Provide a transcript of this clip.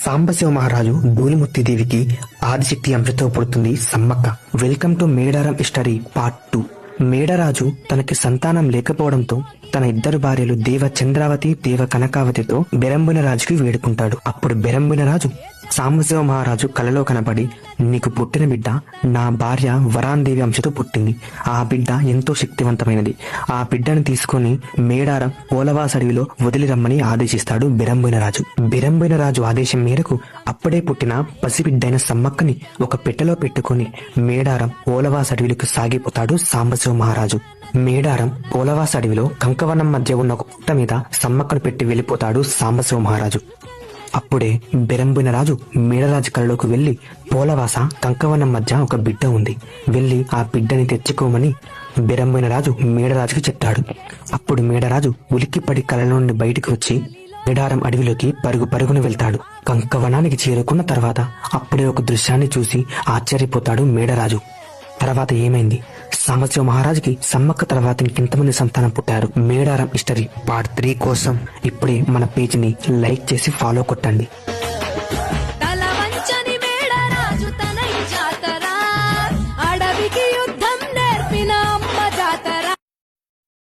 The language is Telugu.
సాంబశివ మహారాజు ధూళిముత్తి దేవికి ఆదిశక్తి అంశతో పుడుతుంది Sammakka. Welcome to Medaram history part 2. Medaraju తనకి సంతానం లేకపోవడంతో తన ఇద్దరు భార్యలు దేవ చంద్రావతి, దేవ కనకావతితో బెరంబున రాజుకి వేడుకుంటాడు. అప్పుడు బెరంబున రాజు సాంబశివ మహారాజు కలలో కనబడి, నీకు పుట్టిన బిడ్డ నా భార్య వరాందేవి అంశతో పుట్టింది. ఆ బిడ్డ ఎంతో శక్తివంతమైనది. ఆ బిడ్డను తీసుకుని మేడారం పోలవాస అడవిలో వదిలిరమ్మని ఆదేశిస్తాడు బెరంబున రాజు. బెరంబున రాజు ఆదేశం మేరకు అప్పుడే పుట్టిన పసిబిడ్డైన సమ్మక్కని ఒక పెట్టెలో పెట్టుకుని మేడారం పోలవాస అడవిలకు సాగిపోతాడు సాంబశివ మహారాజు. మేడారం పోలవాస అడవిలో కంకవనం మధ్య ఉన్న ఒక పుట్ట మీద సమ్మక్కను పెట్టి వెళ్లిపోతాడు సాంబశివ మహారాజు. అప్పుడే బెరంబున రాజు మేడరాజు కళ్ళలోకి వెళ్లి, పోలవాస కంకవనం మధ్య ఒక బిడ్డ ఉంది, వెళ్లి ఆ బిడ్డని తెచ్చుకోమని బెరంబున రాజు మేడరాజుకి చెప్తాడు. అప్పుడు మేడరాజు ఉలిక్కిపడి కళ్ళ నుండి బయటికి వచ్చి మేడారం అడవిలోకి పరుగున వెళ్తాడు. కంకవనానికి చేరుకున్న తర్వాత అప్పుడే ఒక దృశ్యాన్ని చూసి ఆశ్చర్యపోతాడు మేడరాజు. తర్వాత ఏమైంది? సాంబశివ మహారాజుకి సమ్మక్క తర్వాత ఇంకెంతమంది సంతానం పుట్టారు? మేడారం హిస్టరీ పార్ట్ 3 కోసం ఇప్పుడే మన పేజీని లైక్ చేసి ఫాలో కొట్టండి.